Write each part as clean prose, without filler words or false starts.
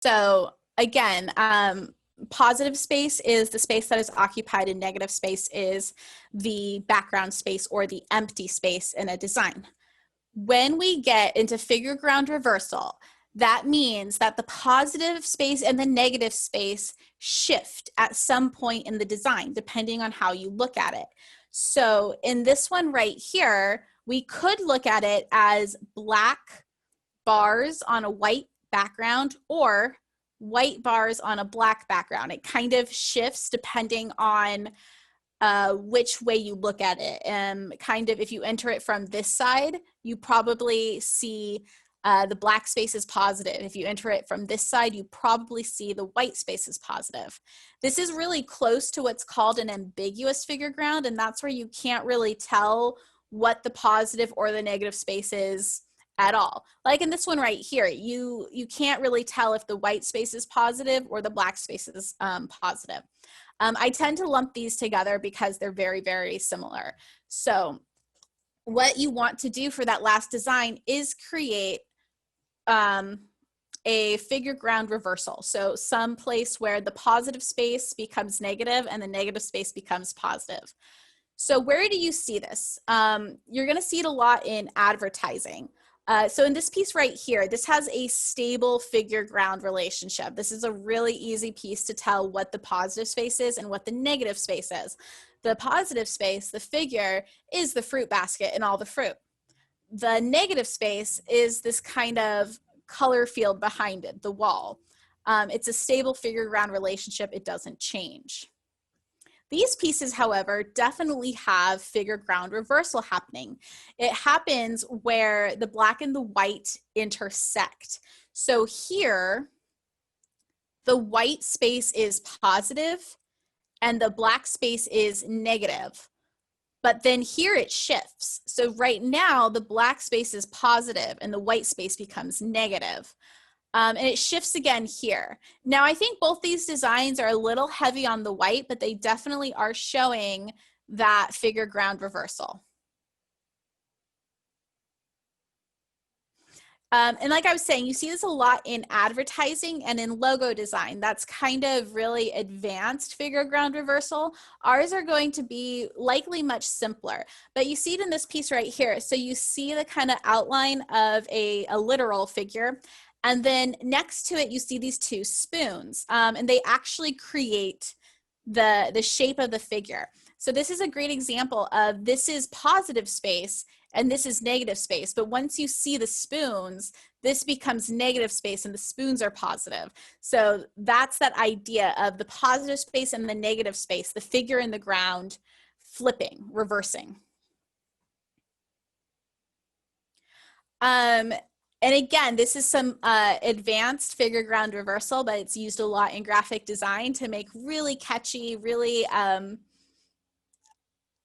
So again, positive space is the space that is occupied, and negative space is the background space or the empty space in a design. When we get into figure ground reversal, that means that the positive space and the negative space shift at some point in the design, depending on how you look at it. So in this one right here, we could look at it as black bars on a white background or white bars on a black background. It kind of shifts depending on which way you look at it. Kind of if you enter it from this side, you probably see the black space is positive. If you enter it from this side, you probably see the white space is positive. This is really close to what's called an ambiguous figure ground, and that's where you can't really tell what the positive or the negative space is at all. Like in this one right here, you can't really tell if the white space is positive or the black space is positive. I tend to lump these together because they're very, very similar. So what you want to do for that last design is create a figure ground reversal. So some place where the positive space becomes negative and the negative space becomes positive. So where do you see this? You're gonna see it a lot in advertising. So in this piece right here, this has a stable figure ground relationship. This is a really easy piece to tell what the positive space is and what the negative space is. The positive space, the figure, is the fruit basket and all the fruit. The negative space is this kind of color field behind it, the wall. It's a stable figure ground relationship. It doesn't change. These pieces, however, definitely have figure ground reversal happening. It happens where the black and the white intersect. So here, the white space is positive and the black space is negative. But then here it shifts. So right now, the black space is positive and the white space becomes negative. And it shifts again here. Now, I think both these designs are a little heavy on the white, but they definitely are showing that figure ground reversal. And like I was saying, you see this a lot in advertising and in logo design. That's kind of really advanced figure ground reversal. Ours are going to be likely much simpler, but you see it in this piece right here. So you see the kind of outline of a literal figure. And then next to it, you see these two spoons, and they actually create the shape of the figure. So this is a great example of this is positive space and this is negative space. But once you see the spoons, this becomes negative space and the spoons are positive. So that's that idea of the positive space and the negative space, the figure in the ground flipping, reversing. And again, this is some advanced figure ground reversal, but it's used a lot in graphic design to make really catchy, really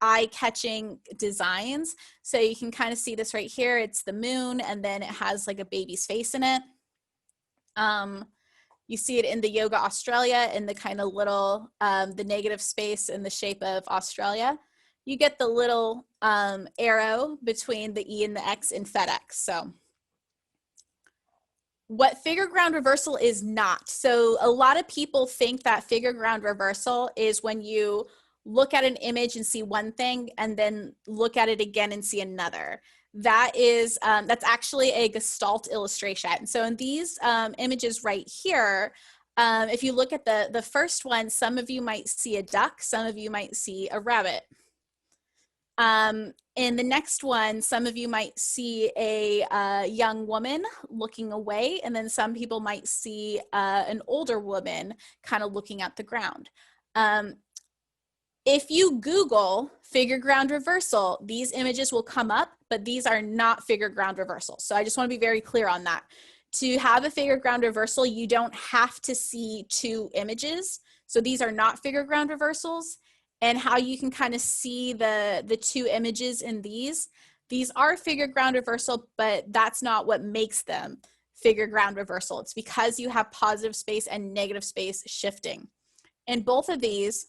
eye-catching designs. So you can kind of see this right here. It's the moon, and then it has like a baby's face in it. You see it in the Yoga Australia in the kind of little, the negative space in the shape of Australia. You get the little arrow between the E and the X in FedEx. So what figure ground reversal is not. So a lot of people think that figure ground reversal is when you look at an image and see one thing and then look at it again and see another. That is, that's actually a Gestalt illustration. So in these images right here, if you look at the first one, some of you might see a duck, some of you might see a rabbit. In the next one, some of you might see a young woman looking away, and then some people might see an older woman kind of looking at the ground. If you Google figure ground reversal, these images will come up, but these are not figure ground reversal. So I just want to be very clear on that. To have a figure ground reversal, you don't have to see two images. So these are not figure ground reversals. And how you can kind of see the two images in these are figure ground reversal, but that's not what makes them figure ground reversal. It's because you have positive space and negative space shifting. In both of these,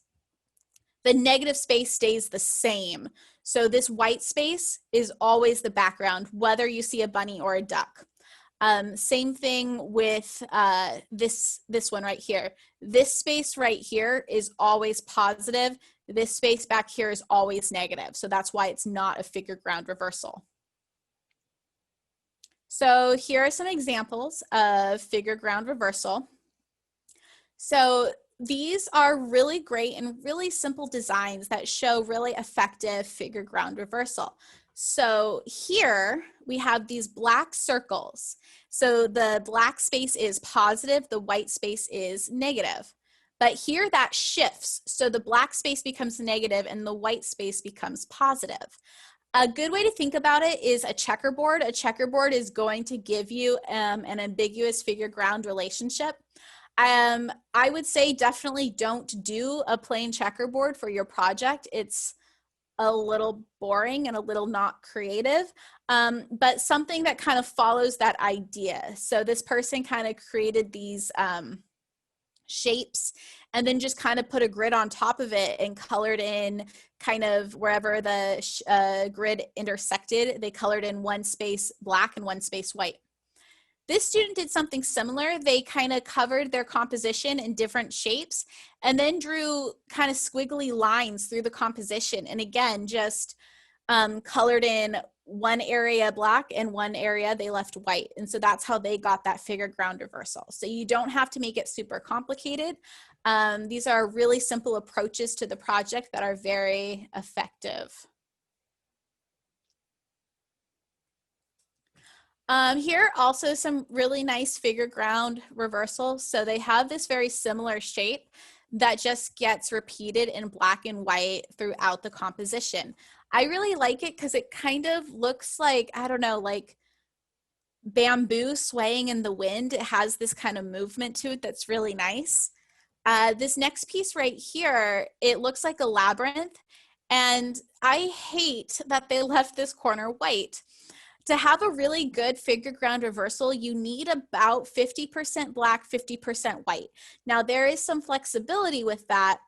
the negative space stays the same. So this white space is always the background, whether you see a bunny or a duck. Same thing with this one right here. This space right here is always positive. This space back here is always negative. So that's why it's not a figure ground reversal. So here are some examples of figure ground reversal. So these are really great and really simple designs that show really effective figure ground reversal. So here we have these black circles. So the black space is positive, the white space is negative. But here that shifts. So the black space becomes negative and the white space becomes positive. A good way to think about it is a checkerboard. A checkerboard is going to give you an ambiguous figure ground relationship. I would say definitely don't do a plain checkerboard for your project. It's a little boring and a little not creative, but something that kind of follows that idea. So this person kind of created these shapes and then just kind of put a grid on top of it and colored in kind of wherever the grid intersected, they colored in one space black and one space white. This student did something similar. They kind of covered their composition in different shapes and then drew kind of squiggly lines through the composition. And again, just colored in one area black and one area they left white. And so that's how they got that figure ground reversal. So you don't have to make it super complicated. These are really simple approaches to the project that are very effective. Here are also some really nice figure ground reversals. So they have this very similar shape that just gets repeated in black and white throughout the composition. I really like it because it kind of looks like, I don't know, like bamboo swaying in the wind. It has this kind of movement to it that's really nice. This next piece right here, it looks like a labyrinth. And I hate that they left this corner white. To have a really good figure ground reversal, you need about 50% black, 50% white. Now there is some flexibility with that,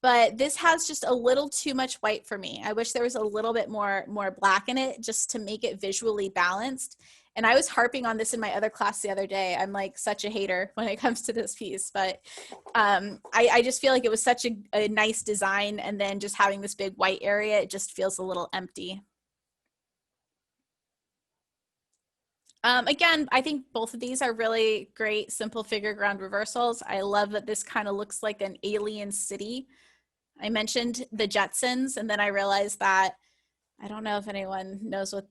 but this has just a little too much white for me. I wish there was a little bit more black in it just to make it visually balanced. And I was harping on this in my other class the other day. I'm like such a hater when it comes to this piece, but I just feel like it was such a nice design, and then just having this big white area, it just feels a little empty. Again, I think both of these are really great, simple figure ground reversals. I love that this kind of looks like an alien city. I mentioned the Jetsons, and then I realized that I don't know if anyone knows what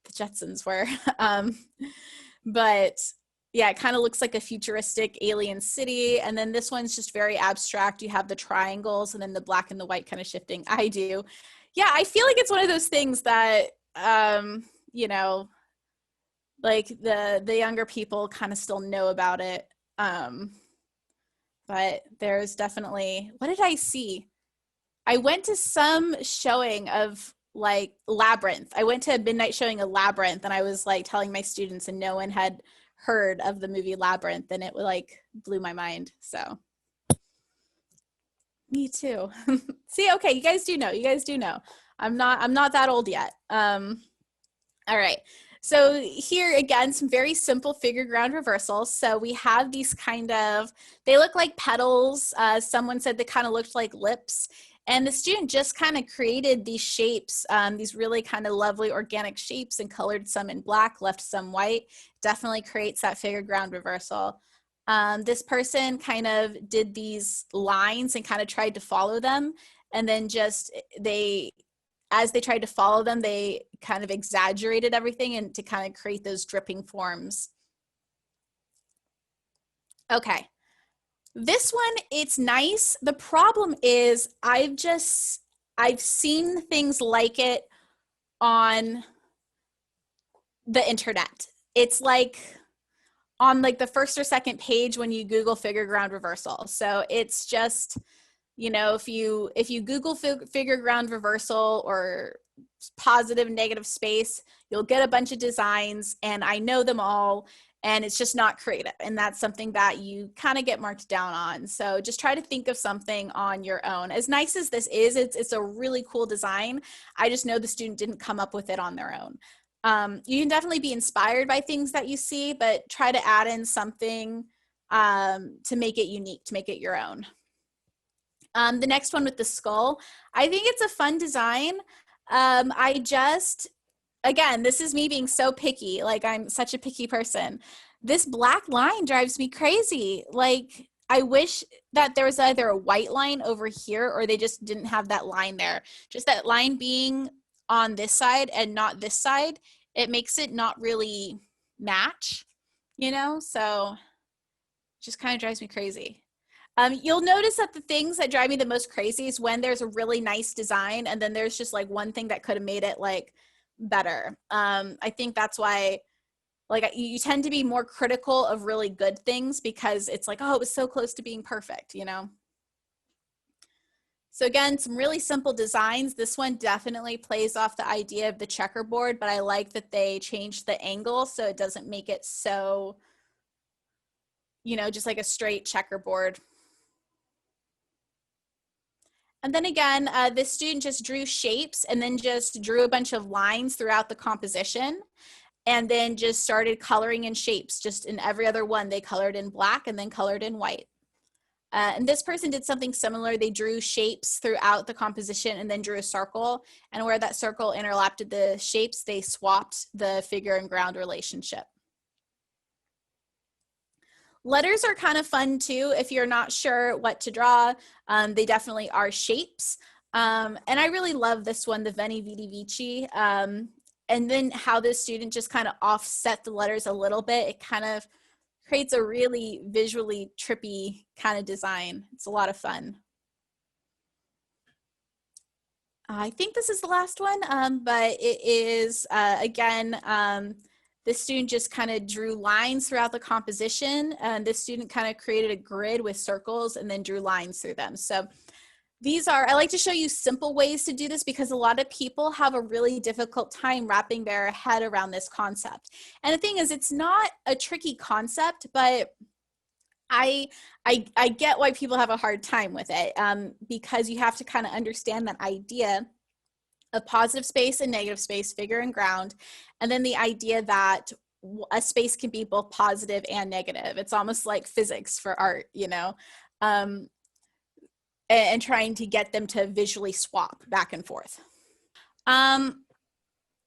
the Jetsons were. But yeah, it kind of looks like a futuristic alien city. And then this one's just very abstract. You have the triangles and then the black and the white kind of shifting. I do. Yeah, I feel like it's one of those things that, you know, like the younger people kind of still know about it. But there's definitely, what did I see? I went to some showing of like Labyrinth. I went to a midnight showing of Labyrinth, and I was like telling my students, and no one had heard of the movie Labyrinth, and it like blew my mind. So me too. See, okay, you guys do know. I'm not that old yet. All right. So here again, some very simple figure ground reversals. So we have these kind of, they look like petals. Someone said they kind of looked like lips. And the student just kind of created these shapes, these really kind of lovely organic shapes, and colored some in black, left some white. Definitely creates that figure ground reversal. This person kind of did these lines and kind of tried to follow them. And then just as they tried to follow them, they kind of exaggerated everything and to kind of create those dripping forms. Okay. This one, it's nice. The problem is I've seen things like it on the internet. It's like on like the first or second page when you Google figure ground reversal. So it's just, you know, if you Google figure ground reversal or positive negative space, you'll get a bunch of designs, and I know them all, and it's just not creative. And that's something that you kind of get marked down on. So just try to think of something on your own. As nice as this is, it's a really cool design. I just know the student didn't come up with it on their own. You can definitely be inspired by things that you see, but try to add in something to make it unique, to make it your own. The next one with the skull, I think it's a fun design. Again, this is me being so picky. Like, I'm such a picky person. This black line drives me crazy. Like, I wish that there was either a white line over here or they just didn't have that line there. Just that line being on this side and not this side, it makes it not really match, you know? So just kind of drives me crazy. You'll notice that the things that drive me the most crazy is when there's a really nice design and then there's just like one thing that could have made it like better. I think that's why like you tend to be more critical of really good things because it's like, oh, it was so close to being perfect, you know? So again, some really simple designs. This one definitely plays off the idea of the checkerboard, but I like that they changed the angle so it doesn't make it so, you know, just like a straight checkerboard. And then again, this student just drew shapes and then just drew a bunch of lines throughout the composition and then just started coloring in shapes. Just in every other one, they colored in black and then colored in white. And this person did something similar. They drew shapes throughout the composition and then drew a circle. And where that circle interlapped with the shapes, they swapped the figure and ground relationship. Letters are kind of fun too if you're not sure what to draw. They definitely are shapes. And I really love this one, the Veni Vidi Vici. And then how this student just kind of offset the letters a little bit. It kind of creates a really visually trippy kind of design. It's a lot of fun. I think this is the last one, but it is, again, this student just kind of drew lines throughout the composition, and this student kind of created a grid with circles and then drew lines through them. So these are, I like to show you simple ways to do this because a lot of people have a really difficult time wrapping their head around this concept. And the thing is, it's not a tricky concept, but I get why people have a hard time with it because you have to kind of understand that idea of positive space and negative space, figure and ground, and then the idea that a space can be both positive and negative. It's almost like physics for art, you know, and trying to get them to visually swap back and forth.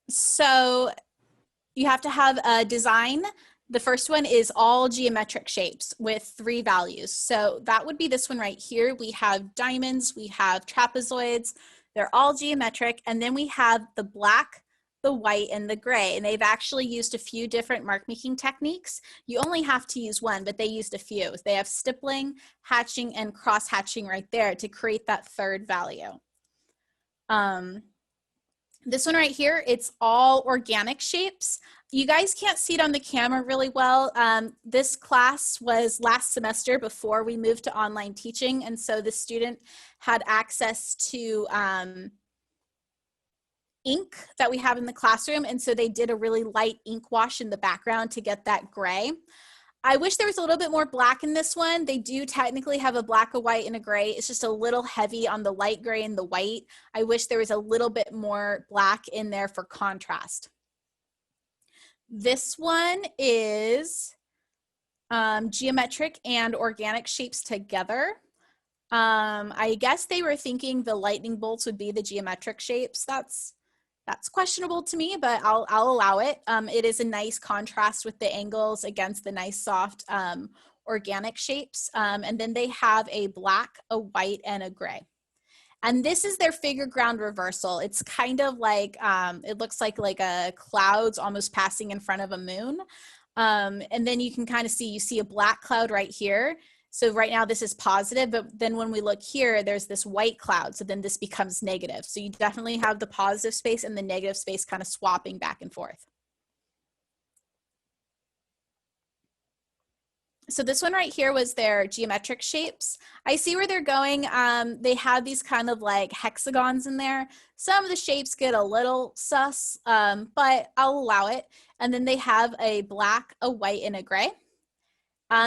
So you have to have a design. The first one is all geometric shapes with 3 values. So that would be this one right here. We have diamonds, we have trapezoids, they're all geometric. And then we have the black, the white, and the gray. And they've actually used a few different mark making techniques. You only have to use one, but they used a few. They have stippling, hatching, and cross hatching right there to create that 3rd value. This one right here, it's all organic shapes. You guys can't see it on the camera really well. This class was last semester before we moved to online teaching. And so the student had access to ink that we have in the classroom. And so they did a really light ink wash in the background to get that gray. I wish there was a little bit more black in this one. They do technically have a black, a white, and a gray. It's just a little heavy on the light gray and the white. I wish there was a little bit more black in there for contrast. This one is geometric and organic shapes together. I guess they were thinking the lightning bolts would be the geometric shapes. That's questionable to me, but I'll allow it. It is a nice contrast with the angles against the nice soft organic shapes. And then they have a black, a white, and a gray. And this is their figure ground reversal. It's kind of like, it looks like a clouds almost passing in front of a moon. And then you can kind of see, you see a black cloud right here. So right now this is positive, but then when we look here, there's this white cloud. So then this becomes negative. So you definitely have the positive space and the negative space kind of swapping back and forth. So this one right here was their geometric shapes. I see where they're going. They have these kind of like hexagons in there. Some of the shapes get a little sus, but I'll allow it. And then they have a black, a white, and a gray.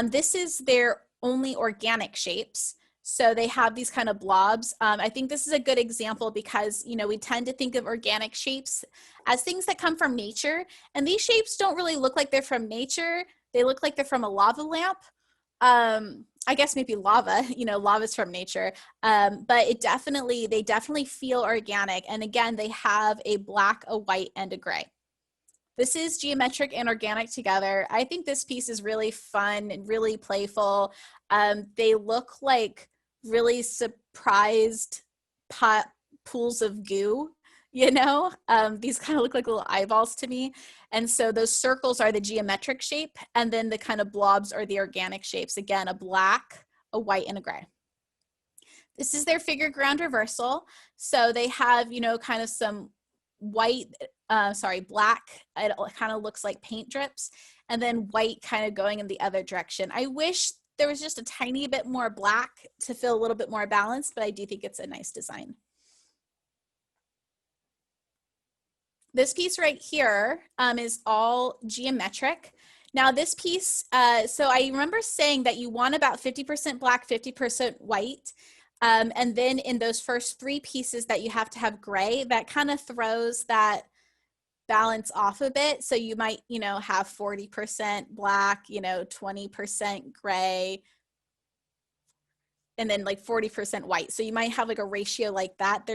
This is their only organic shapes. So they have these kind of blobs. I think this is a good example because, you know, we tend to think of organic shapes as things that come from nature. And these shapes don't really look like they're from nature. They look like they're from a lava lamp. I guess maybe lava, you know, lava's from nature. But they definitely feel organic. And again, they have a black, a white, and a gray. This is geometric and organic together. I think this piece is really fun and really playful. They look like really surprised pools of goo, you know? These kind of look like little eyeballs to me. And so those circles are the geometric shape, and then the kind of blobs are the organic shapes. Again, a black, a white, and a gray. This is their figure ground reversal. So they have, you know, kind of some white, black, it kind of looks like paint drips, and then white kind of going in the other direction. I wish there was just a tiny bit more black to feel a little bit more balanced, but I do think it's a nice design. This piece right here is all geometric. Now this piece, so I remember saying that you want about 50% black, 50% white. And then in those first 3 pieces that you have to have gray, that kind of throws that balance off a bit. So you might, you know, have 40% black, you know, 20% gray, and then like 40% white. So you might have like a ratio like that.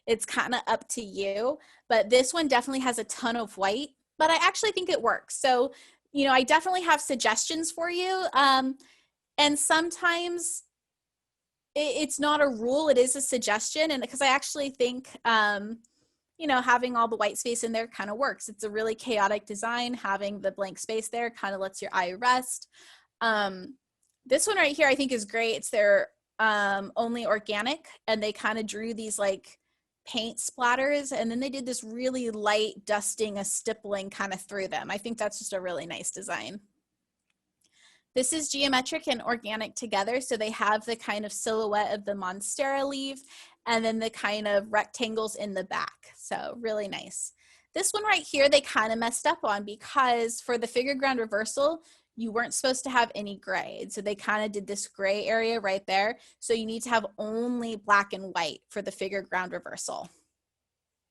It's kind of up to you, but this one definitely has a ton of white, but I actually think it works. So, you know, I definitely have suggestions for you. And sometimes it's not a rule, it is a suggestion. And because I actually think, you know, having all the white space in there kind of works. It's a really chaotic design. Having the blank space there kind of lets your eye rest. This one right here I think is great. It's their only organic, and they kind of drew these like paint splatters, and then they did this really light dusting, a stippling kind of through them. I think that's just a really nice design. This is geometric and organic together. So they have the kind of silhouette of the monstera leaf and then the kind of rectangles in the back. So really nice. This one right here, they kind of messed up on because for the figure ground reversal, you weren't supposed to have any gray. And so they kind of did this gray area right there. So you need to have only black and white for the figure ground reversal.